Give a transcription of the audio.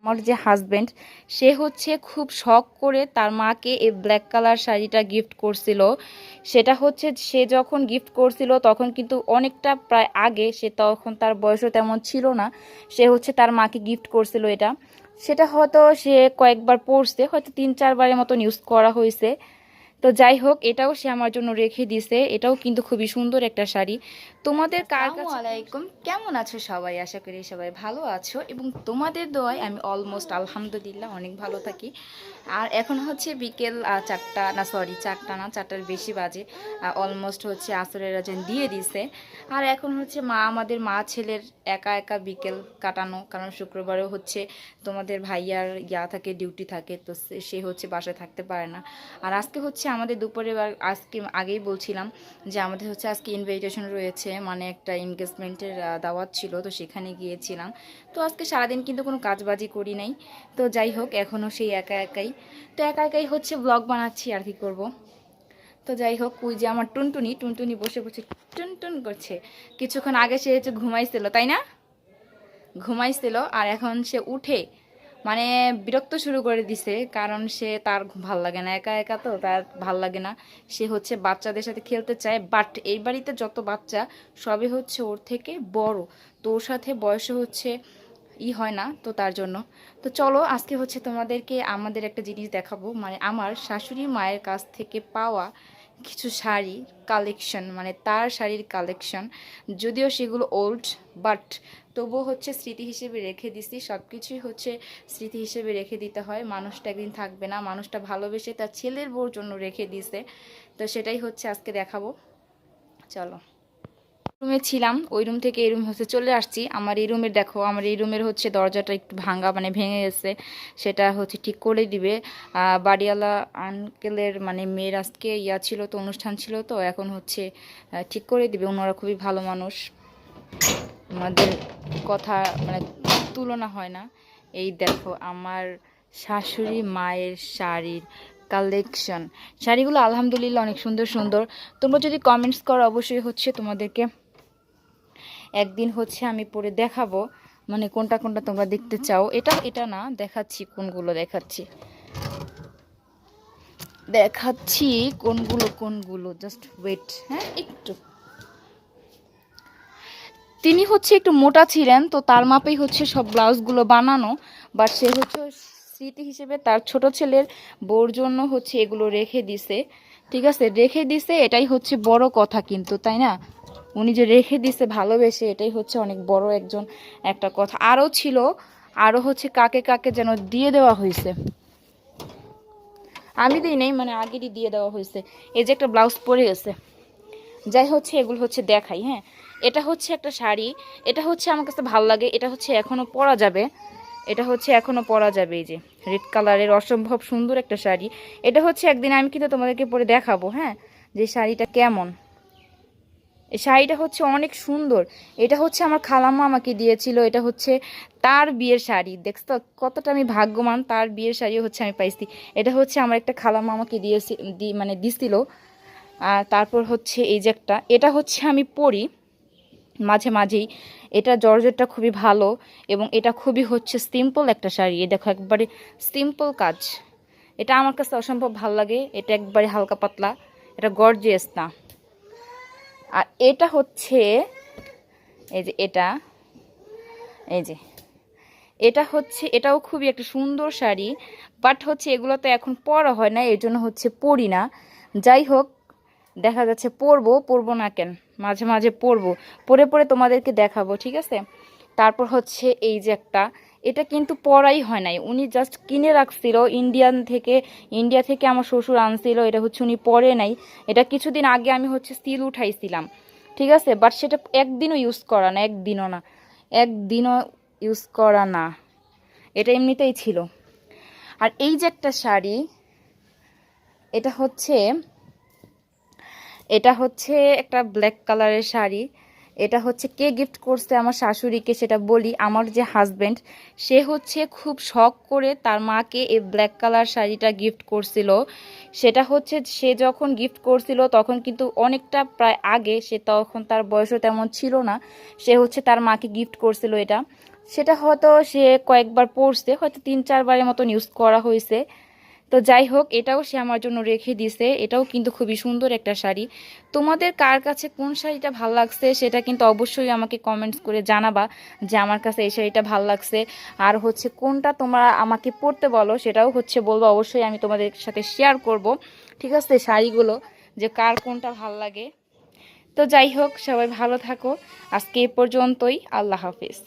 আমার যে হাজবেন্ড সে হচ্ছে খুব শখ করে তার মাকে এই ব্ল্যাক কালার শাড়িটা গিফট করছিল। সেটা হচ্ছে সে যখন গিফট করছিল তখন কিন্তু অনেকটা প্রায় আগে, সে তখন তার বয়সও তেমন ছিল না। সে হচ্ছে তার মাকে গিফট করছিল এটা। সেটা হয়তো সে কয়েকবার পরছে, হয়তো 3-4বারের মতন ইউজ করা হয়েছে। তো যাই হোক, এটাও সে আমার জন্য রেখে দিছে। এটাও কিন্তু খুবই সুন্দর একটা শাড়ি। তোমাদের কার কাছে আলাইকুম, কেমন আছো সবাই? আশা করি সবাই ভালো আছো এবং তোমাদের দোয়ায় আমি অলমোস্ট আলহামদুলিল্লাহ অনেক ভালো থাকি। আর এখন হচ্ছে বিকেল 4টা, না সরি 4টা না, 4টার বেশি বাজে। অলমোস্ট হচ্ছে আসরের আজান দিয়ে দিছে। আর এখন হচ্ছে আমাদের মা ছেলের একা একা বিকেল কাটানো, কারণ শুক্রবারেও হচ্ছে তোমাদের ভাইয়ার থাকে, ডিউটি থাকে, তো সে হচ্ছে বাসায় থাকতে পারে না। আর আজকে হচ্ছে আমাদের দুপুরে, আজকে আগেই বলছিলাম যে আমাদের হচ্ছে আজকে ইনভাইটেশন রয়েছে, মানে একটা এনগেজমেন্টের দাওয়াত ছিল, তো সেখানে গিয়েছিলাম। তো আজকে সারাদিন কিন্তু কোনো কাজবাজি করি নাই। তো যাই হোক, এখনও সেই একা একাই, তো একা একাই হচ্ছে ব্লগ বানাচ্ছি, আর কি করব। তো যাই হোক, ওই যে আমার টুনটুনি টুনটুনি বসে বসে টুনটুন করছে। কিছুক্ষণ আগে সে হচ্ছে ঘুমাইছিল, তাই না? ঘুমাইছিল, আর এখন সে উঠে মানে বিরক্ত শুরু করে দিছে, কারণ সে তার ভাল লাগে না, একা একা তো তার ভাল লাগে না। সে হচ্ছে বাচ্চাদের সাথে খেলতে চায়, বাট এই বাড়িতে যত বাচ্চা সবই হচ্ছে ওর থেকে বড়, তো ওর সাথে বয়সে হচ্ছে হয় না, তো তার জন্য। তো চলো আজকে হচ্ছে তোমাদেরকে আমাদের একটা জিনিস দেখাবো, মানে আমার শাশুড়ি মায়ের কাছ থেকে পাওয়া কিছু শাড়ি কালেকশন, মানে তার শাড়ির কালেকশন। যদিও সেগুলো ওল্ড, বাট তবুও হচ্ছে স্মৃতি হিসেবে রেখে দিছি। সব কিছুই হচ্ছে স্মৃতি হিসেবে রেখে দিতে হয়, মানুষটা একদিন থাকবে না, মানুষটা ভালোবেসে তার ছেলের বউর জন্য রেখে দিছে। তো সেটাই হচ্ছে আজকে দেখাবো, চলো। রুমে ছিলাম, ওই রুম থেকে এই রুম হচ্ছে চলে আসছি। আমার এই রুমের দেখো, আমার এই রুমের হচ্ছে দরজাটা একটু ভাঙা, মানে ভেঙে গেছে, সেটা হচ্ছে ঠিক করে দিবে বাড়িওয়ালা আঙ্কেলের, মানে মেয়ের আজকে ছিল, তো অনুষ্ঠান ছিল, তো এখন হচ্ছে ঠিক করে দিবে। ওনারা খুবই ভালো মানুষ, আমাদের কথা মানে তুলনা হয় না। এই দেখো আমার শাশুড়ি মায়ের শাড়ির কালেকশন। শাড়িগুলো আলহামদুলিল্লাহ অনেক সুন্দর সুন্দর। তোমরা যদি কমেন্টস করো অবশ্যই হচ্ছে তোমাদেরকে একদিন হচ্ছে আমি পরে দেখাবো, মানে কোনটা কোনটা তোমরা দেখতে চাও। এটা এটা না, দেখাচ্ছি কোনগুলো, দেখাচ্ছি দেখাচ্ছি কোনগুলো কোনগুলো, জাস্ট ওয়েট, হ্যাঁ একটু। তিনি হচ্ছে একটু মোটা ছিলেন, তো তার মাপেই হচ্ছে সব ব্লাউজগুলো বানানো, বাট সে হচ্ছে স্মৃতি হিসেবে তার ছোট ছেলের বউর জন্য হচ্ছে এগুলো রেখে দিছে। ঠিক আছে, রেখে দিছে, এটাই হচ্ছে বড় কথা কিন্তু, তাই না? উনি যে রেখে দিছে ভালোবেসে, এটাই হচ্ছে অনেক বড় একটা কথা। আরও ছিল, আরও হচ্ছে কাকে কাকে যেন দিয়ে দেওয়া হয়েছে, আমি দিই নাই, মানে আগেরই দিয়ে দেওয়া হয়েছে। এই যে একটা ব্লাউজ পরে গেছে, যাই হচ্ছে এগুলো হচ্ছে দেখাই। হ্যাঁ, এটা হচ্ছে একটা শাড়ি, এটা হচ্ছে আমার কাছে ভালো লাগে, এটা হচ্ছে এখনো পরা যাবে, এটা হচ্ছে এখনো পরা যাবে। এই যে রেড কালারের অসম্ভব সুন্দর একটা শাড়ি। এটা হচ্ছে একদিন আমি কিন্তু তোমাদেরকে পরে দেখাবো, হ্যাঁ, যে শাড়িটা কেমন। এই শাড়িটা হচ্ছে অনেক সুন্দর। এটা হচ্ছে আমার খালাম্মা আমাকে দিয়েছিল, এটা হচ্ছে তার বিয়ের শাড়ি। দেখছো কতটা আমি ভাগ্যবান, তার বিয়ের শাড়িও হচ্ছে আমি পাইছি। এটা হচ্ছে আমার একটা খালাম্মা আমাকে দিয়েছি, মানে দিছিল। আর তারপর হচ্ছে এই যে একটা, এটা হচ্ছে আমি পরি মাঝে মাঝেই। এটা জর্জেটটা খুবই ভালো, এবং এটা খুবই হচ্ছে সিম্পল একটা শাড়ি। এই দেখো একবারে সিম্পল কাজ, এটা আমার কাছে অসম্ভব ভালো লাগে। এটা একবারে হালকা পাতলা, এটা গর্জিয়াস না। আর এটা হচ্ছে এই যে এটা, এই যে এটা হচ্ছে, এটাও খুবই একটা সুন্দর শাড়ি, বাট হচ্ছে এগুলো তো এখন পরা হয় না, এর জন্য হচ্ছে পরি না। যাই হোক, দেখা যাচ্ছে পরবো, পরবো না কেন, মাঝে মাঝে পরবো, পরে পরে তোমাদেরকে দেখাবো, ঠিক আছে। তারপর হচ্ছে এই যে একটা, এটা কিন্তু পরাই হয় নাই, উনি জাস্ট কিনে রাখছিল ইন্ডিয়া থেকে আমার শ্বশুর আনছিল, এটা হচ্ছে উনি পরে নাই। এটা কিছুদিন আগে আমি হচ্ছে সিল উঠাইছিলাম, ঠিক আছে, বাট সেটা একদিনও ইউজ করা না, একদিনও না, একদিনও ইউজ করা না, এটা এমনিতেই ছিল। আর এই যে একটা শাড়ি, এটা হচ্ছে এটা হচ্ছে একটা ব্ল্যাক কালারের শাড়ি। এটা হচ্ছে কে গিফট করছে আমার শাশুড়িকে সেটা বলি। আমার যে হাজবেন্ড সে হচ্ছে খুব শখ করে তার মাকে এই ব্ল্যাক কালার শাড়িটা গিফট করছিল। সেটা হচ্ছে সে যখন গিফট করছিল তখন কিন্তু অনেকটা প্রায় আগে, সে তখন তার বয়সও তেমন ছিল না, সে হচ্ছে তার মাকে গিফট করছিল এটা। সেটা হয়তো সে কয়েকবার পরছে, হয়তো 3-4 বারের মতন ইউজ করা হয়েছে। তো যাই হোক, এটাও সে আমার জন্য রেখে দিছে। এটাও কিন্তু খুবই সুন্দর একটা শাড়ি। তোমাদের কার কাছে কোন শাড়িটা ভাল লাগছে সেটা কিন্তু অবশ্যই আমাকে কমেন্টস করে জানাবা, যে আমার কাছে এই শাড়িটা ভাল লাগছে। আর হচ্ছে কোনটা তোমরা আমাকে পরতে বলো সেটাও হচ্ছে বলবো, অবশ্যই আমি তোমাদের সাথে শেয়ার করব, ঠিক আছে, শাড়িগুলো, যে কার কোনটা ভাল লাগে। তো যাই হোক, সবাই ভালো থাকো। আজকে এ পর্যন্তই। আল্লাহ হাফিজ।